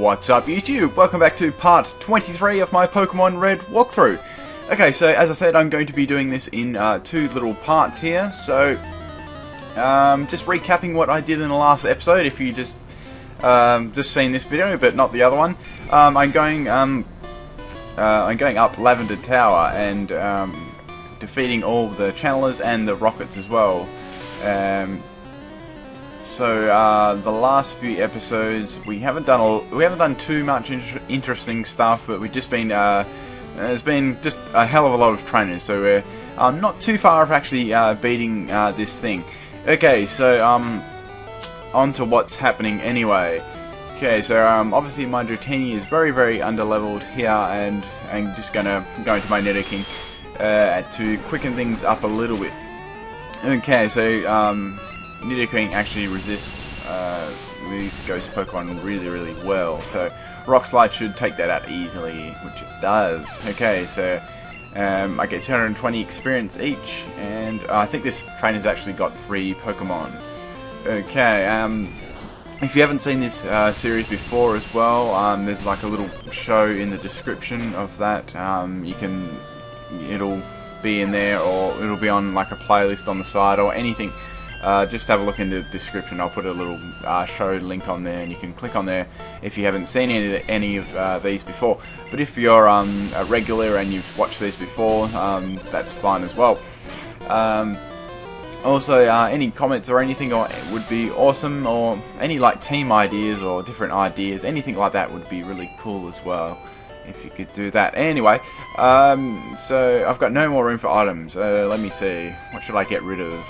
What's up YouTube? Welcome back to part 23 of my Pokemon Red walkthrough. Okay, so as I said, I'm going to be doing this in two little parts here. So, just recapping what I did in the last episode, if you just seen this video but not the other one. I'm going up Lavender Tower and defeating all the channelers and the rockets as well. So the last few episodes we haven't done too much interesting stuff, but we've just been there's been just a hell of a lot of trainers, so we're not too far off actually beating this thing. Okay, so on to what's happening anyway. Okay, so obviously my Dratini is very underleveled here, and I'm just gonna go into my Nidoking to quicken things up a little bit. Okay, so Nidoking actually resists these ghost Pokemon really well, so Rock Slide should take that out easily, which it does. Okay, so I get 220 experience each, and I think this trainer's actually got 3 Pokemon. Okay, if you haven't seen this series before as well, there's like a little show in the description of that. It'll be in there, or it'll be on like a playlist on the side or anything. Just have a look in the description. I'll put a little show link on there, and you can click on there if you haven't seen any of these before. But if you're a regular and you've watched these before, that's fine as well. Also, any comments or anything would be awesome, or any like team ideas or different ideas, anything like that would be really cool as well, if you could do that. Anyway, so I've got no more room for items. Let me see, what should I get rid of?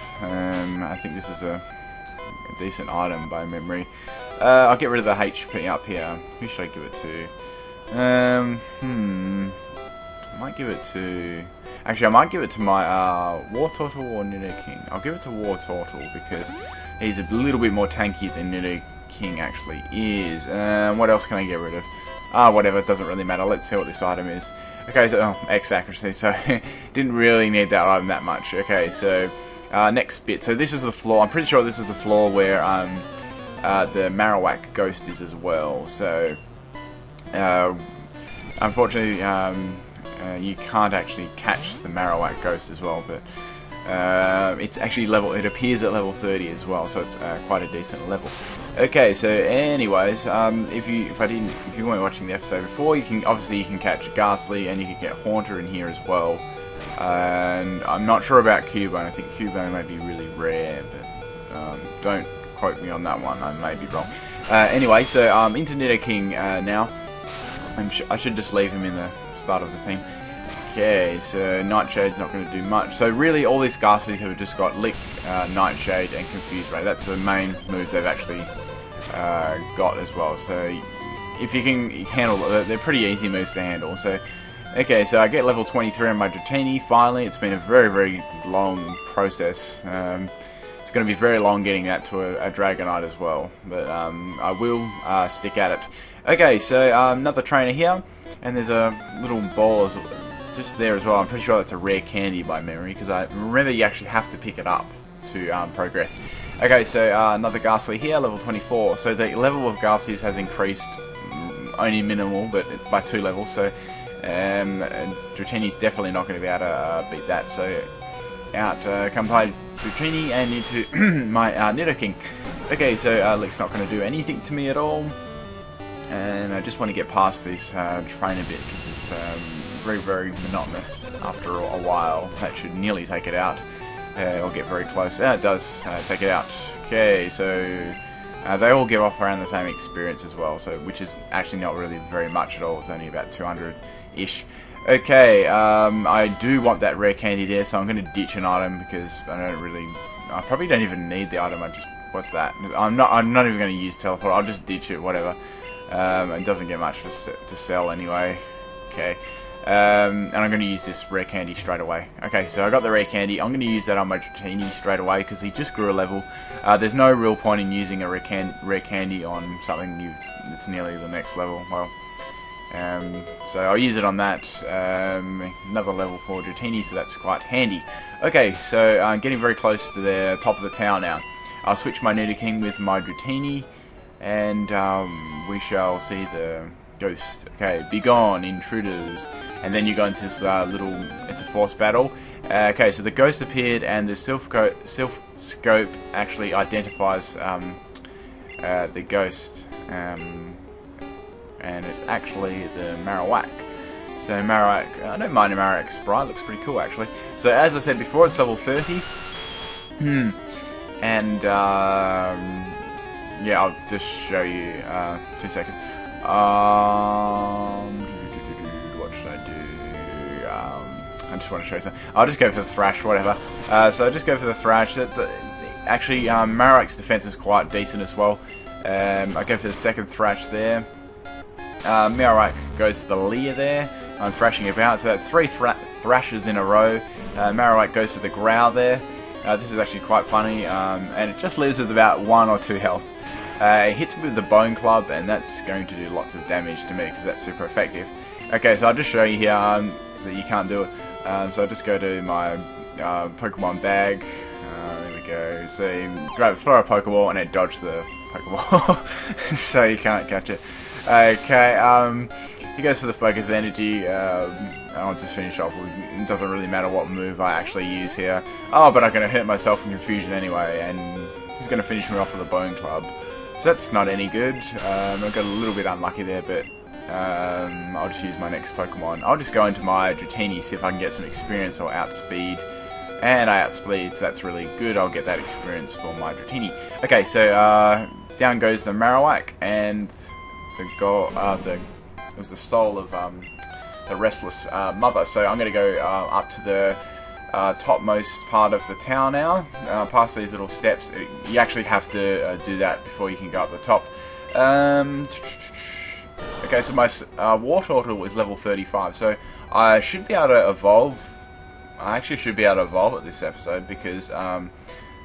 I think this is a decent item by memory. I'll get rid of the HP up here. Who should I give it to? I might give it to... Actually, I might give it to my Wartortle or Nidoking. I'll give it to Wartortle because he's a little bit more tanky than Nidoking actually is. What else can I get rid of? Whatever, it doesn't really matter. Let's see what this item is. Okay, so X accuracy, so didn't really need that item that much. Okay, so next bit. So this is the floor. I'm pretty sure this is the floor where the Marowak ghost is as well. So unfortunately, you can't actually catch the Marowak ghost as well, but it's actually it appears at level 30 as well, so it's quite a decent level. Okay, so anyways, if you weren't watching the episode before, you can catch Ghastly, and you can get Haunter in here as well. And I'm not sure about Cubone. I think Cubone may be really rare, but don't quote me on that one. I may be wrong. Anyway, so into Nidoking now. I should just leave him in the start of the team. Okay, so Nightshade's not going to do much. So really, all these Ghastlies have just got Lick, Nightshade, and Confuse Ray. That's the main moves they've actually got as well. So if you can handle it, they're pretty easy moves to handle. So okay, so I get level 23 on my Dratini. Finally, it's been a very long process. It's going to be very long getting that to a Dragonite as well, but I will stick at it. Okay, so another trainer here, and there's a little ball just there as well. I'm pretty sure that's a rare candy by memory, because I remember you actually have to pick it up to progress. Okay, so another Ghastly here, level 24. So the level of Ghastlies has increased only minimal, but by 2 levels. So Dratini's definitely not going to be able to beat that. So out come my Dratini and into my Nidoking. Okay, so Lick's not going to do anything to me at all, and I just want to get past this trainer bit, because it's very monotonous after a while. That should nearly take it out. Or get very close. It does take it out. Okay, so they all give off around the same experience as well, so which is actually not really very much at all. It's only about 200-ish. Okay, I do want that rare candy there, so I'm going to ditch an item, because I probably don't even need the item. What's that? I'm not even going to use teleport. I'll just ditch it, whatever. It doesn't get much to sell anyway. Okay. And I'm going to use this rare candy straight away. Okay, so I got the rare candy. I'm going to use that on my Dratini straight away, because he just grew a level. There's no real point in using a rare candy on something that's nearly the next level. Well, so I'll use it on that. Another level for Dratini, so that's quite handy. Okay, so I'm getting very close to the top of the tower now. I'll switch my Nidoking with my Dratini, and we shall see the ghost. Okay, be gone, intruders. And then you go into this it's a force battle. Okay, so the ghost appeared, and the self scope actually identifies the ghost, and it's actually the Marowak. So Marowak, I don't mind a Marowak sprite, looks pretty cool actually. So as I said before, it's level 30. And yeah, I'll just show you 2 seconds. What should I do? I just want to show you something. I'll just go for the thrash, whatever. So I'll just go for the thrash. Actually, Marowak's defense is quite decent as well. I go for the second thrash there. Marowak goes to the Leer there. I'm thrashing about, so that's 3 thrashes in a row. Marowak goes for the growl there. This is actually quite funny, and it just leaves with about 1 or 2 health. It hits me with the bone club, and that's going to do lots of damage to me because that's super effective. Okay, so I'll just show you here that you can't do it. So I'll just go to my Pokemon bag. There we go. So you throw a Pokeball and it dodges the Pokeball, so you can't catch it. Okay, he goes for the focus energy. I'll just finish off with, it doesn't really matter what move I actually use here. Oh, but I'm going to hurt myself in confusion anyway, and he's going to finish me off with a bone club. So that's not any good. I got a little bit unlucky there, but I'll just use my next Pokemon. I'll just go into my Dratini, see if I can get some experience or outspeed. And I outspeed, so that's really good. I'll get that experience for my Dratini. Okay, so down goes the Marowak, and it was the soul of the restless mother. So I'm going to go up to the topmost part of the tower now, past these little steps. You actually have to do that before you can go up the top. Okay, so my war turtle is level 35, so I should be able to evolve. I actually should be able to evolve at this episode because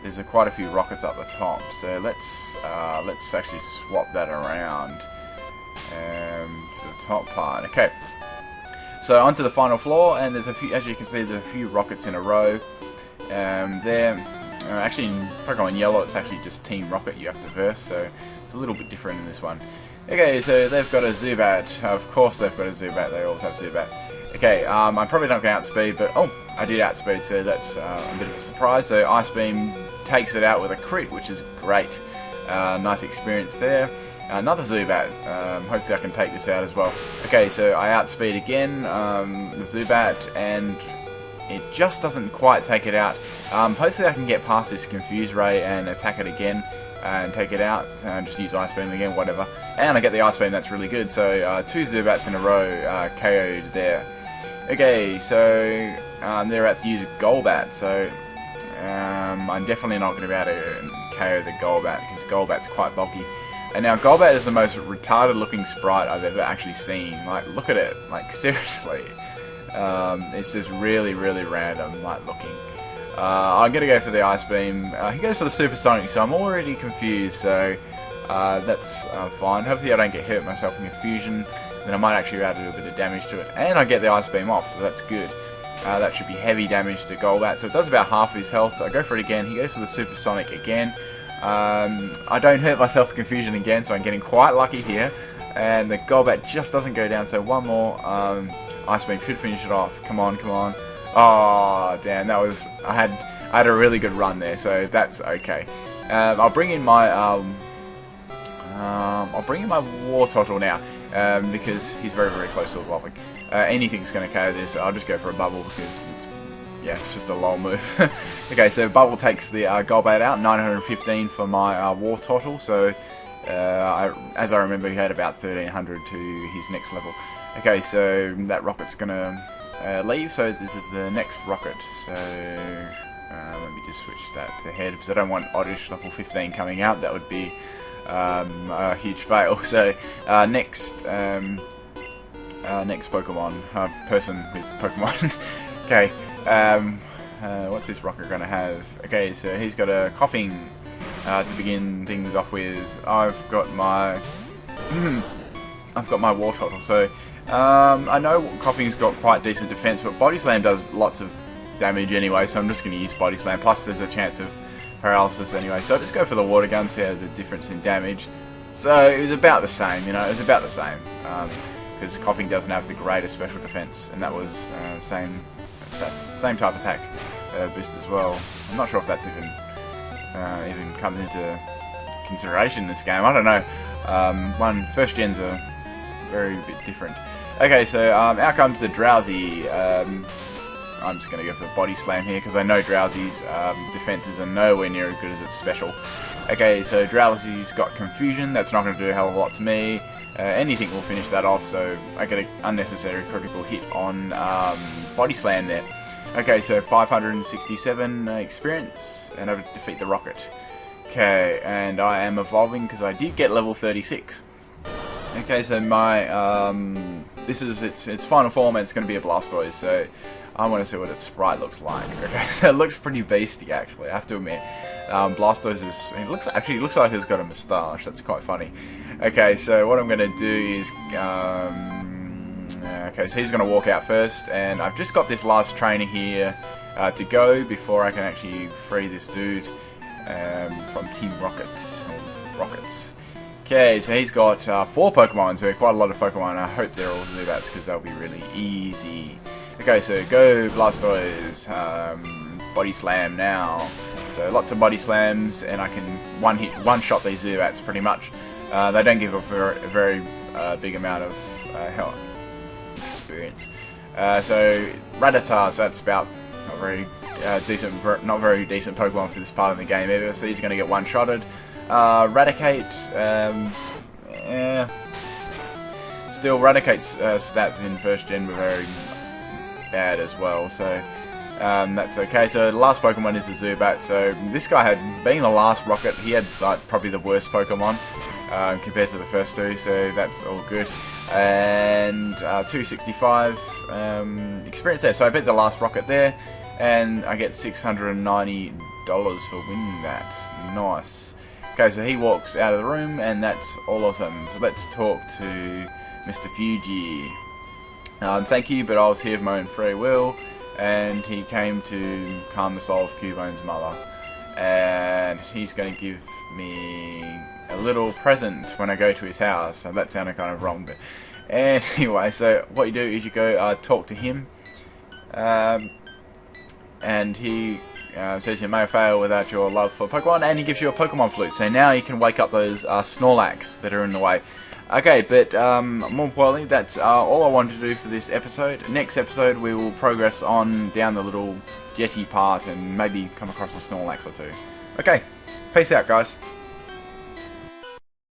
there's quite a few rockets up the top. So let's actually swap that around to the top part. Okay. So onto the final floor, and there's a few, as you can see, there's a few rockets in a row. There, actually in Pokemon Yellow, it's actually just Team Rocket you have to verse, so it's a little bit different in this one. Okay, so they've got a Zubat. Of course they've got a Zubat. They always have Zubat. Okay, I'm probably not going to outspeed, but oh, I did outspeed, so that's a bit of a surprise. So Ice Beam takes it out with a crit, which is great. Nice experience there. Another Zubat. Hopefully I can take this out as well. Okay, so I outspeed again the Zubat, and it just doesn't quite take it out. Hopefully I can get past this Confuse Ray and attack it again and take it out. Just use Ice Beam again, whatever. And I get the Ice Beam, that's really good. So 2 Zubats in a row KO'd there. Okay, so they're about to use Golbat, so I'm definitely not going to be able to KO the Golbat because Golbat's quite bulky. And now Golbat is the most retarded looking sprite I've ever actually seen. Like, look at it. Like, seriously. It's just really, really random, like, looking. I'm going to go for the Ice Beam. He goes for the Supersonic, so I'm already confused, so that's fine. Hopefully I don't get hurt myself in confusion, then I might actually be able to do a bit of damage to it. And I get the Ice Beam off, so that's good. That should be heavy damage to Golbat, so it does about half his health. I go for it again. He goes for the Supersonic again. I don't hurt myself in confusion again, so I'm getting quite lucky here. And the Golbat just doesn't go down, so one more Ice Beam should finish it off. Come on, come on. Oh, damn, that was... I had a really good run there, so that's okay. I'll bring in my War Turtle now, because he's very, very close to evolving. Anything's going to KO this. I'll just go for a Bubble because it's just a lol move. Okay, so Bubble takes the Golbat out, 915 for my War Turtle, so as I remember he had about 1300 to his next level. Okay, so that Rocket's going to leave, so this is the next Rocket, so let me just switch that to head because I don't want Oddish level 15 coming out, that would be a huge fail. So next Pokemon, person with Pokemon. Okay, what's this Rocket gonna have? Okay, so he's got a Coughing to begin things off with. I've got my War Turtle, so I know Coughing's got quite decent defense, but Body Slam does lots of damage anyway, so I'm just going to use Body Slam, plus there's a chance of paralysis anyway, so I'll just go for the Water Gun, see the difference in damage. So it was about the same, you know, it was about the same. Because coughing doesn't have the greatest special defense, and that was same type attack boost as well. I'm not sure if that's even comes into consideration in this game. I don't know. First gens are very bit different. Okay, so out comes the Drowsy. I'm just going to go for the body slam here because I know Drowsy's defenses are nowhere near as good as its special. Okay, so Drowsy's got Confusion. That's not going to do a hell of a lot to me. Anything will finish that off, so I get an unnecessary critical hit on body slam there. Okay, so 567 experience, and I defeat the Rocket. Okay, and I am evolving because I did get level 36. Okay, so my this is its final form, and it's going to be a Blastoise. So I want to see what its sprite looks like. Okay, so it looks pretty beastie actually. I have to admit, Blastoise looks like it's got a moustache. That's quite funny. Okay, so what I'm going to do is okay, so he's going to walk out first, and I've just got this last trainer here to go before I can actually free this dude from Team Rockets. Okay, so he's got 4 Pokemon, so quite a lot of Pokemon. I hope they're all Zubats because they'll be really easy. Okay, so go Blastoise, Body Slam now. So lots of Body Slams, and I can one-shot these Zubats pretty much. They don't give up a very big amount of health experience. So Rattata, so that's about not very decent Pokemon for this part of the game either. So he's going to get one-shotted. Raticate, still Raticate's stats in first gen were very bad as well, so that's okay. So the last Pokemon is a Zubat. So this guy being the last Rocket, he had like probably the worst Pokemon compared to the first two, so that's all good. And 265 experience there. So I bet the last Rocket there, and I get $690 for winning that. Nice. Okay, so he walks out of the room, and that's all of them. So let's talk to Mr. Fuji. Thank you, but I was here of my own free will, and he came to calm the soul of Cubone's mother. And he's going to give me a little present when I go to his house. So that sounded kind of wrong, but anyway, so what you do is you go talk to him, and he says you may fail without your love for Pokemon, and he gives you a Pokemon flute. So now you can wake up those Snorlax that are in the way. Okay, but more importantly, that's all I wanted to do for this episode. Next episode, we will progress on down the little jetty part and maybe come across a Snorlax or two. Okay, peace out, guys.